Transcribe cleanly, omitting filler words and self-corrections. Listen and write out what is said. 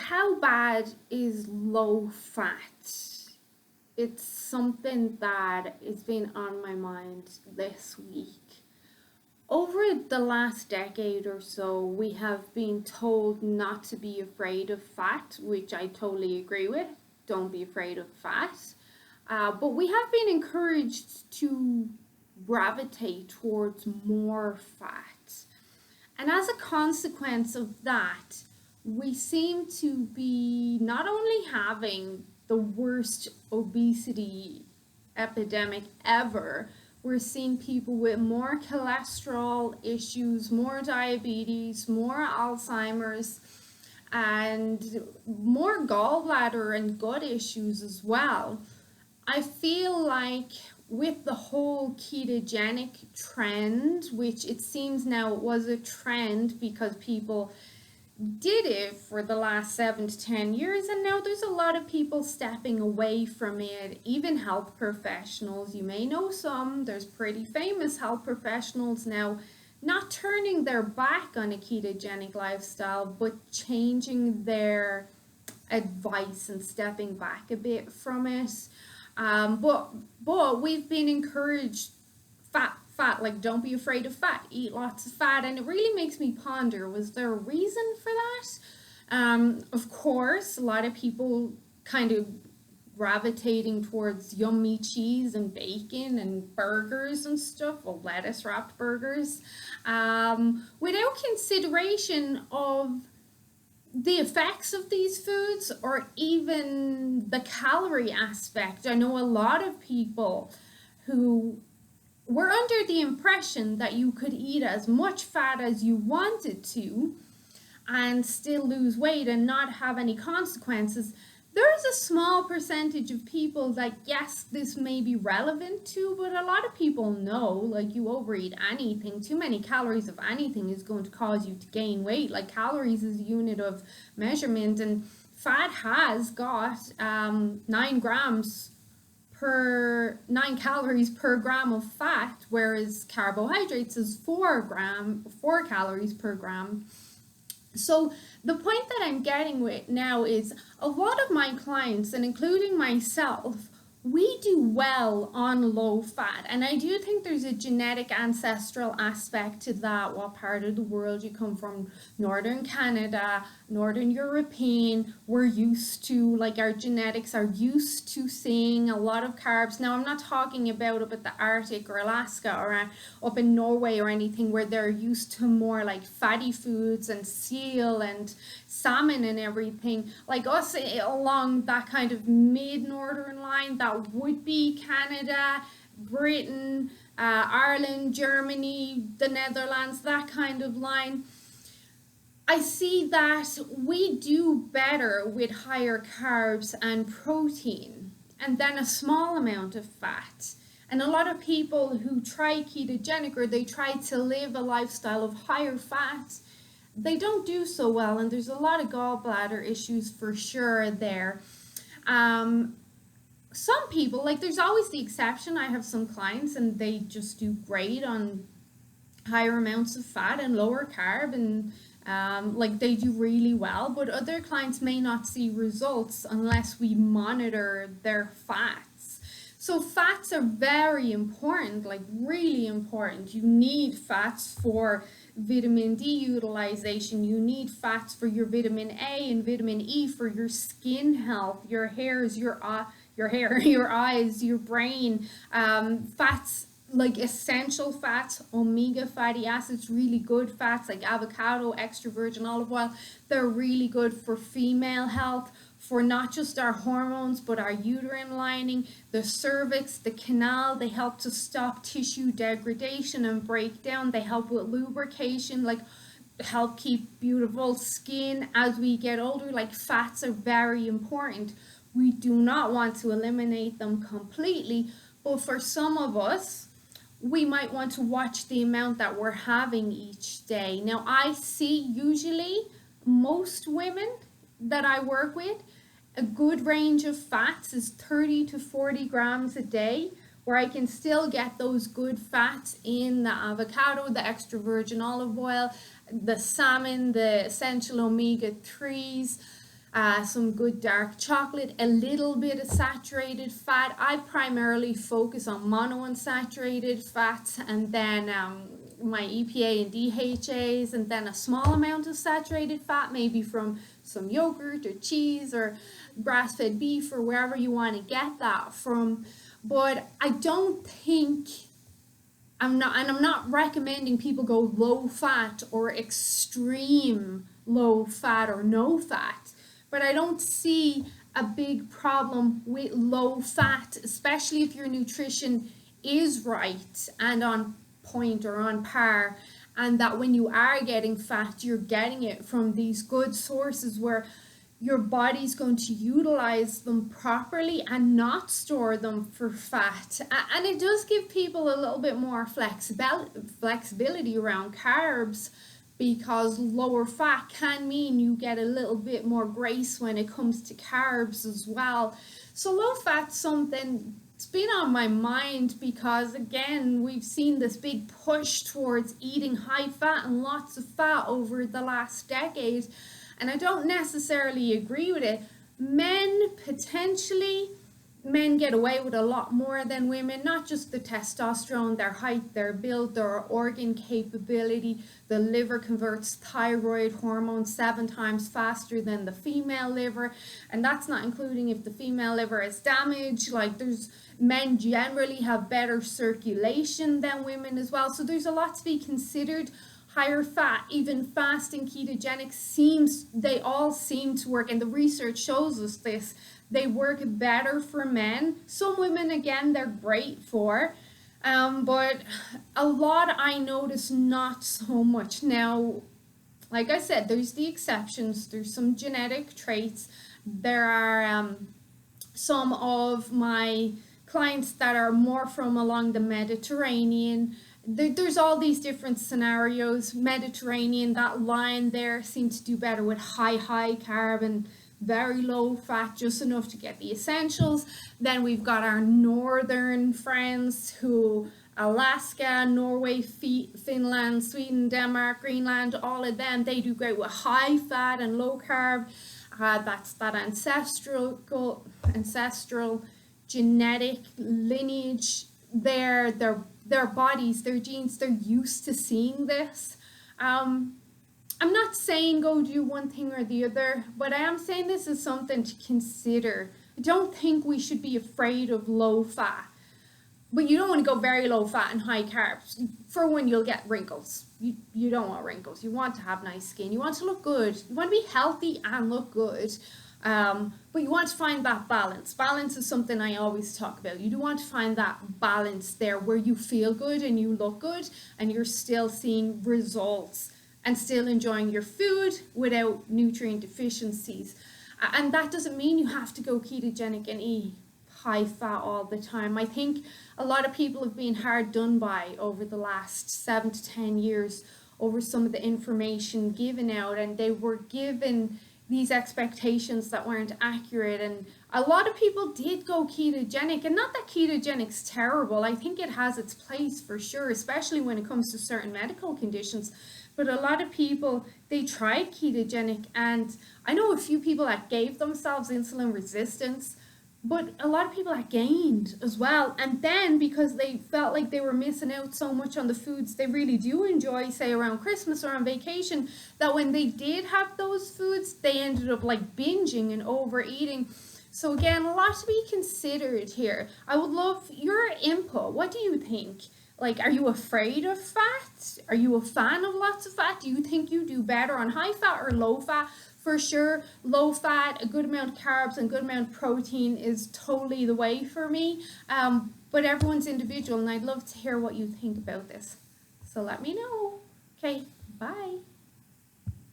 How bad is low fat? It's something that has been on my mind this week. Over the last decade or so, we have been told not to be afraid of fat, which I totally agree with. Don't be afraid of fat. But we have been encouraged to gravitate towards more fat. And as a consequence of that, we seem to be not only having the worst obesity epidemic ever, we're seeing people with more cholesterol issues, more diabetes, more Alzheimer's, and more gallbladder and gut issues as well. I feel like with the whole ketogenic trend, which it seems now it was a trend because people did it for the last 7 to 10 years, and now there's a lot of people stepping away from it, even health professionals. You may know some, there's pretty famous health professionals now not turning their back on a ketogenic lifestyle, but changing their advice and stepping back a bit from it. But we've been encouraged fat, like don't be afraid of fat, eat lots of fat, and it really makes me ponder, was there a reason for that? Of course, a lot of people kind of gravitating towards yummy cheese and bacon and burgers and stuff, well, lettuce wrapped burgers, without consideration of the effects of these foods or even the calorie aspect. I know a lot of people who were under the impression that you could eat as much fat as you wanted to and still lose weight and not have any consequences. There's a small percentage of people that, yes, this may be relevant to, but a lot of people know, like, you overeat anything, too many calories of anything is going to cause you to gain weight. Like, calories is a unit of measurement, and fat has got 9 calories per gram of fat, whereas carbohydrates is 4 calories per gram. So the point that I'm getting with now is a lot of my clients, and including myself, we do well on low fat, and I do think there's a genetic ancestral aspect to that. What part of the world you come from? Northern Canada, Northern European, we're used to, like, our genetics are used to seeing a lot of carbs. Now, I'm not talking about up at the Arctic or Alaska or up in Norway or anything where they're used to more like fatty foods and seal and salmon and everything. Like us, along that kind of mid-northern line, that would be Canada, Britain, Ireland, Germany, the Netherlands, that kind of line. I see that we do better with higher carbs and protein, and then a small amount of fat. And a lot of people who try ketogenic, or they try to live a lifestyle of higher fat, they don't do so well, and there's a lot of gallbladder issues for sure there. Some people, like, there's always the exception. I have some clients and they just do great on higher amounts of fat and lower carb, and like, they do really well, but other clients may not see results unless we monitor their fats. So fats are very important, like really important. You need fats for vitamin D utilization. You need fats for your vitamin A and vitamin E for your skin health, your hairs, your hair, your eyes, your brain. Fats, like essential fats, omega fatty acids, really good fats like avocado, extra virgin olive oil. They're really good for female health, for not just our hormones, but our uterine lining, the cervix, the canal. They help to stop tissue degradation and breakdown. They help with lubrication, like help keep beautiful skin as we get older. Like, fats are very important. We do not want to eliminate them completely, but for some of us, we might want to watch the amount that we're having each day. Now, I see usually most women that I work with, a good range of fats is 30 to 40 grams a day, where I can still get those good fats in the avocado, the extra virgin olive oil, the salmon, the essential omega-3s, some good dark chocolate, a little bit of saturated fat. I primarily focus on monounsaturated fats, and then my EPA and DHAs, and then a small amount of saturated fat, maybe from some yogurt or cheese or grass-fed beef or wherever you want to get that from. But I don't think I'm not recommending people go low fat or extreme low fat or no fat, but I don't see a big problem with low fat, especially if your nutrition is right and on point or on par, and that when you are getting fat, you're getting it from these good sources where your body's going to utilize them properly and not store them for fat. And it does give people a little bit more flexibility around carbs, because lower fat can mean you get a little bit more grace when it comes to carbs as well. So low fat's something it's been on my mind, because again, we've seen this big push towards eating high fat and lots of fat over the last decade, and I don't necessarily agree with it. Men get away with a lot more than women, not just the testosterone, their height, their build, their organ capability. The liver converts thyroid hormone 7 times faster than the female liver, and that's not including if the female liver is damaged. Like, men generally have better circulation than women as well, so there's a lot to be considered. Higher fat, even fasting, ketogenic, they all seem to work, and the research shows us this. They work better for men. Some women, again, they're great for, but a lot I notice not so much. Now, like I said, there's the exceptions. There's some genetic traits. There are some of my clients that are more from along the Mediterranean. There's all these different scenarios. Mediterranean, that line there, seems to do better with high carb and very low fat, just enough to get the essentials. Then we've got our northern friends who, Alaska, Norway, Finland, Sweden, Denmark, Greenland, all of them, they do great with high fat and low carb. That's that ancestral genetic lineage. Their bodies, their genes, they're used to seeing this. I'm not saying go do one thing or the other, but I am saying this is something to consider. I don't think we should be afraid of low fat, but you don't want to go very low fat and high carbs. For one, you'll get wrinkles. You don't want wrinkles. You want to have nice skin. You want to look good. You want to be healthy and look good. But you want to find that balance. Balance is something I always talk about. You do want to find that balance there where you feel good and you look good and you're still seeing results and still enjoying your food without nutrient deficiencies. And that doesn't mean you have to go ketogenic and eat high fat all the time. I think a lot of people have been hard done by over the last 7 to 10 years over some of the information given out, and they were given these expectations that weren't accurate, and a lot of people did go ketogenic. And not that ketogenic's terrible, I think it has its place for sure, especially when it comes to certain medical conditions. But a lot of people, they tried ketogenic, and I know a few people that gave themselves insulin resistance, but a lot of people that gained as well. And then because they felt like they were missing out so much on the foods they really do enjoy, say around Christmas or on vacation, that when they did have those foods, they ended up like binging and overeating. So again, a lot to be considered here. I would love your input. What do you think? Like, are you afraid of fat? Are you a fan of lots of fat? Do you think you do better on high fat or low fat? For sure, low fat, a good amount of carbs and good amount of protein is totally the way for me. But everyone's individual, and I'd love to hear what you think about this. So let me know. Okay, bye.